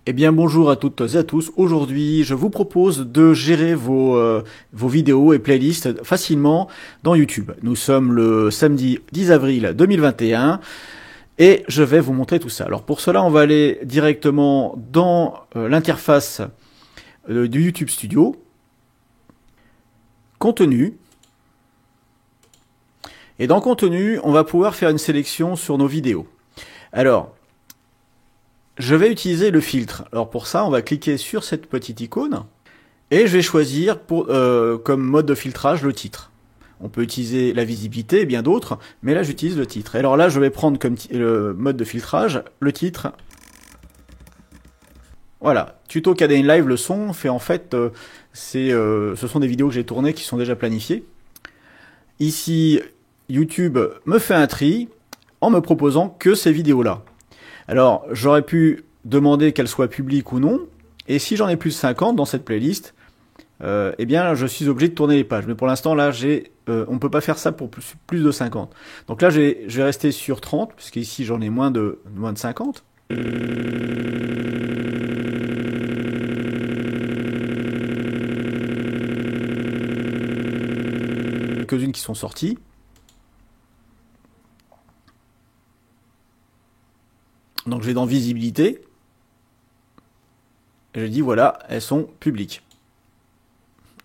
Eh bien bonjour à toutes et à tous. Aujourd'hui, je vous propose de gérer vos vidéos et playlists facilement dans YouTube. Nous sommes le samedi 10 avril 2021 et je vais vous montrer tout ça. Alors pour cela, on va aller directement dans l'interface du YouTube Studio, contenu. Et dans contenu, on va pouvoir faire une sélection sur nos vidéos. Alors, je vais utiliser le filtre. Alors pour ça, on va cliquer sur cette petite icône et je vais choisir comme mode de filtrage le titre. On peut utiliser la visibilité et bien d'autres, mais là j'utilise le titre. Et alors là, je vais prendre comme le mode de filtrage le titre. Voilà, tuto KDN Live, le son fait en fait, ce sont des vidéos que j'ai tournées qui sont déjà planifiées. Ici, YouTube me fait un tri en me proposant que ces vidéos-là. Alors, j'aurais pu demander qu'elles soient publiques ou non, et si j'en ai plus de 50 dans cette playlist, eh bien, je suis obligé de tourner les pages. Mais pour l'instant, là, on ne peut pas faire ça pour plus de 50. Donc là, je vais rester sur 30, puisqu'ici, j'en ai moins de 50. Quelques-unes qui sont sorties. Donc je vais dans visibilité, et je dis voilà, elles sont publiques.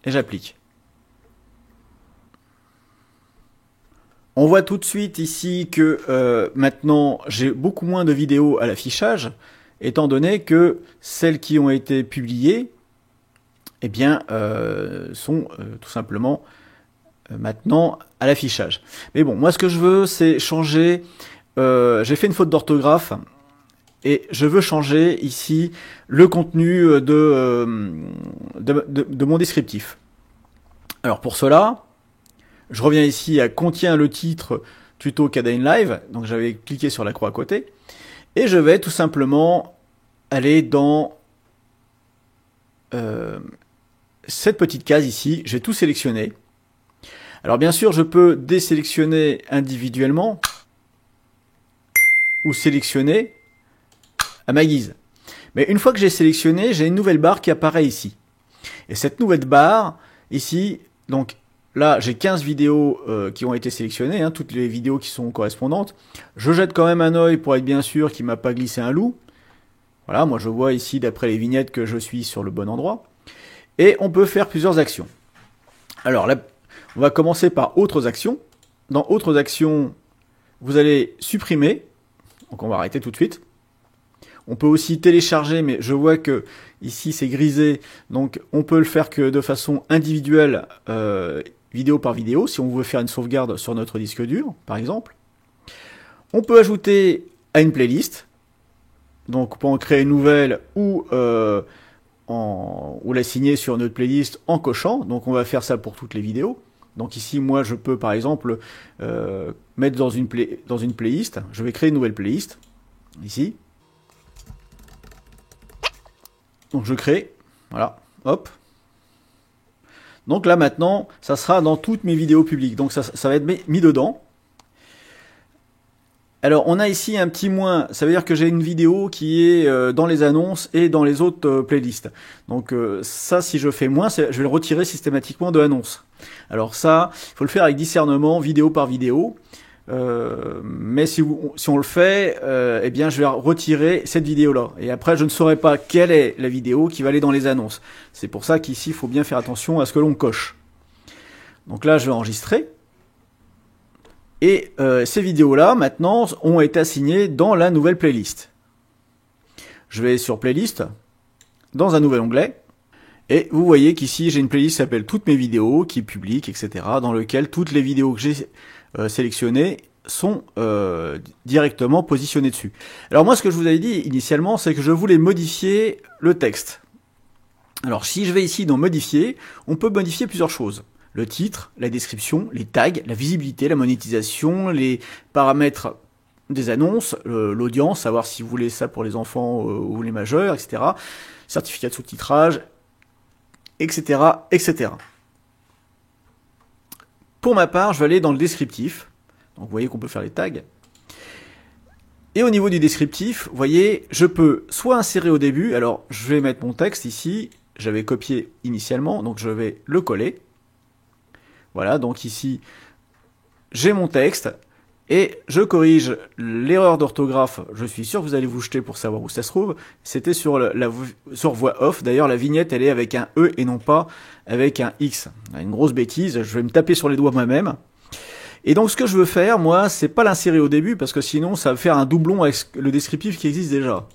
Et j'applique. On voit tout de suite ici que maintenant j'ai beaucoup moins de vidéos à l'affichage, étant donné que celles qui ont été publiées eh bien, sont tout simplement maintenant à l'affichage. Mais bon, moi ce que je veux, c'est changer. J'ai fait une faute d'orthographe. Et je veux changer ici le contenu de mon descriptif. Alors pour cela, je reviens ici à contient le titre tuto KDN Live. Donc j'avais cliqué sur la croix à côté. Et je vais tout simplement aller dans cette petite case ici. J'ai tout sélectionné. Alors bien sûr, je peux désélectionner individuellement ou sélectionner à ma guise. Mais une fois que j'ai sélectionné, j'ai une nouvelle barre qui apparaît ici. Et cette nouvelle barre, ici, donc là, j'ai 15 vidéos qui ont été sélectionnées, hein, toutes les vidéos qui sont correspondantes. Je jette quand même un œil pour être bien sûr qu'il ne m'a pas glissé un loup. Voilà, moi je vois ici, d'après les vignettes, que je suis sur le bon endroit. Et on peut faire plusieurs actions. Alors là, on va commencer par autres actions. Dans autres actions, vous allez supprimer. Donc on va arrêter tout de suite. On peut aussi télécharger, mais je vois que ici c'est grisé, donc on peut le faire que de façon individuelle, vidéo par vidéo, si on veut faire une sauvegarde sur notre disque dur, par exemple. On peut ajouter à une playlist, donc pour en créer une nouvelle ou la signer sur notre playlist en cochant. Donc on va faire ça pour toutes les vidéos. Donc ici, moi, je peux par exemple mettre dans une playlist. Je vais créer une nouvelle playlist ici. Donc je crée, voilà, hop. Donc là maintenant, ça sera dans toutes mes vidéos publiques. Donc ça va être mis dedans. Alors on a ici un petit moins, ça veut dire que j'ai une vidéo qui est dans les annonces et dans les autres playlists. Donc ça, si je fais moins, je vais le retirer systématiquement de annonces. Alors ça, il faut le faire avec discernement, vidéo par vidéo. Mais si on le fait, eh bien je vais retirer cette vidéo là et après je ne saurai pas quelle est la vidéo qui va aller dans les annonces. C'est pour ça qu'ici il faut bien faire attention à ce que l'on coche. Donc là je vais enregistrer et ces vidéos là maintenant ont été assignées dans la nouvelle playlist. Je vais sur playlist dans un nouvel onglet et vous voyez qu'ici j'ai une playlist qui s'appelle toutes mes vidéos, qui est publique, etc., dans lequel toutes les vidéos que j'ai sélectionnées sont directement positionnées dessus. Alors moi, ce que je vous avais dit initialement, c'est que je voulais modifier le texte. Alors si je vais ici dans modifier, on peut modifier plusieurs choses. Le titre, la description, les tags, la visibilité, la monétisation, les paramètres des annonces, l'audience, savoir si vous voulez ça pour les enfants ou les majeurs, etc. Certificat de sous-titrage, etc., etc. Pour ma part, je vais aller dans le descriptif. Donc vous voyez qu'on peut faire les tags. Et au niveau du descriptif, vous voyez, je peux soit insérer au début, alors je vais mettre mon texte ici, j'avais copié initialement, donc je vais le coller. Voilà, donc ici, j'ai mon texte, et je corrige l'erreur d'orthographe. Je suis sûr que vous allez vous jeter pour savoir où ça se trouve. C'était sur sur voix off. D'ailleurs, la vignette, elle est avec un E et non pas avec un X. Une grosse bêtise. Je vais me taper sur les doigts moi-même. Et donc, ce que je veux faire, moi, c'est pas l'insérer au début, parce que sinon, ça va faire un doublon avec le descriptif qui existe déjà.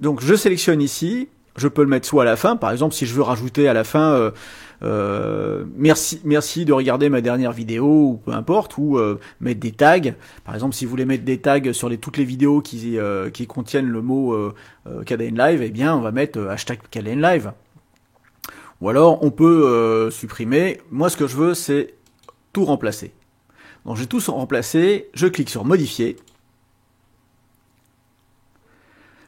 Donc, je sélectionne ici. Je peux le mettre soit à la fin, par exemple, si je veux rajouter à la fin merci de regarder ma dernière vidéo, ou peu importe, ou mettre des tags. Par exemple, si vous voulez mettre des tags sur toutes les vidéos qui contiennent le mot KDN Live, eh bien, on va mettre hashtag KDN Live. Ou alors, on peut supprimer. Moi, ce que je veux, c'est tout remplacer. Donc, j'ai tout remplacé. Je clique sur modifier.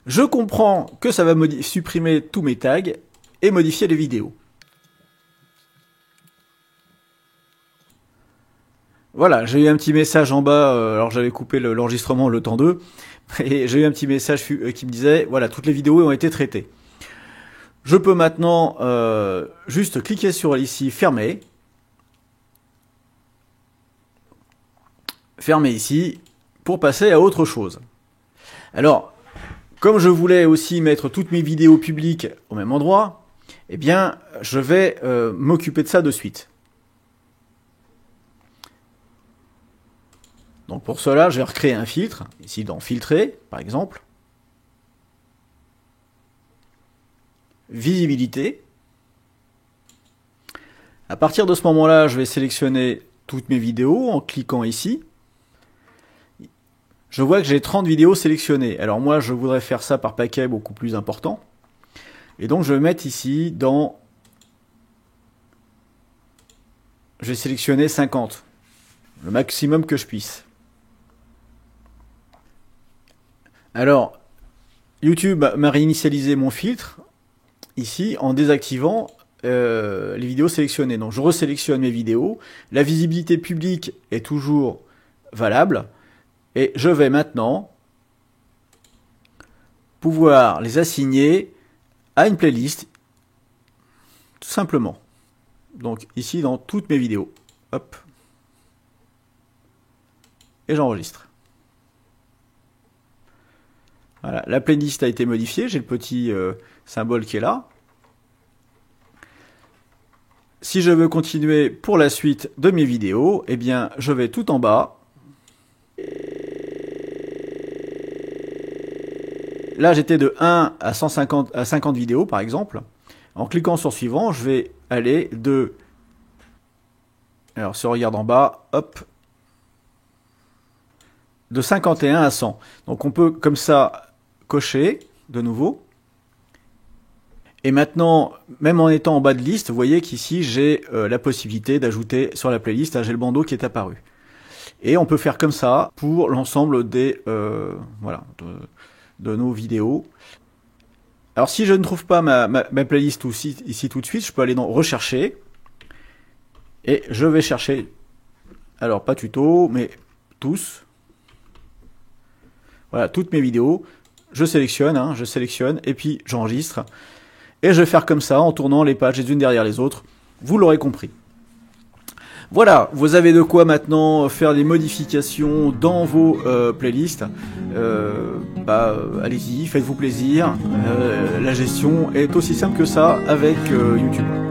Je comprends que ça va supprimer tous mes tags et modifier les vidéos. Voilà, j'ai eu un petit message en bas, alors j'avais coupé l'enregistrement le temps 2, et j'ai eu un petit message qui me disait, voilà, toutes les vidéos ont été traitées. Je peux maintenant juste cliquer sur ici, fermer. Fermer ici, pour passer à autre chose. Alors, comme je voulais aussi mettre toutes mes vidéos publiques au même endroit, eh bien, je vais m'occuper de ça de suite. Donc pour cela, je vais recréer un filtre, ici dans filtrer, par exemple. Visibilité. À partir de ce moment-là, je vais sélectionner toutes mes vidéos en cliquant ici. Je vois que j'ai 30 vidéos sélectionnées. Alors moi, je voudrais faire ça par paquet beaucoup plus important. Et donc, je vais mettre ici dans... Je vais sélectionner 50. Le maximum que je puisse. Alors, YouTube m'a réinitialisé mon filtre, ici, en désactivant les vidéos sélectionnées. Donc, je resélectionne mes vidéos. La visibilité publique est toujours valable. Et je vais maintenant pouvoir les assigner à une playlist, tout simplement. Donc ici dans toutes mes vidéos. Hop. Et j'enregistre. Voilà, la playlist a été modifiée, j'ai le petit symbole qui est là. Si je veux continuer pour la suite de mes vidéos, eh bien je vais tout en bas. Là, j'étais de 1 à 150 à 50 vidéos, par exemple. En cliquant sur suivant, je vais aller de... Alors, si on regarde en bas, hop. De 51 à 100. Donc, on peut, comme ça, cocher de nouveau. Et maintenant, même en étant en bas de liste, vous voyez qu'ici, j'ai la possibilité d'ajouter sur la playlist, j'ai le bandeau qui est apparu. Et on peut faire comme ça pour l'ensemble des... voilà... de nos vidéos. Alors si je ne trouve pas ma playlist ici tout de suite, je peux aller dans rechercher et je vais chercher, alors pas tuto, mais tous. Voilà, toutes mes vidéos. Je sélectionne et puis j'enregistre. Et je vais faire comme ça en tournant les pages les unes derrière les autres. Vous l'aurez compris. Voilà, vous avez de quoi maintenant faire des modifications dans vos playlists. Allez-y, faites-vous plaisir. La gestion est aussi simple que ça avec YouTube.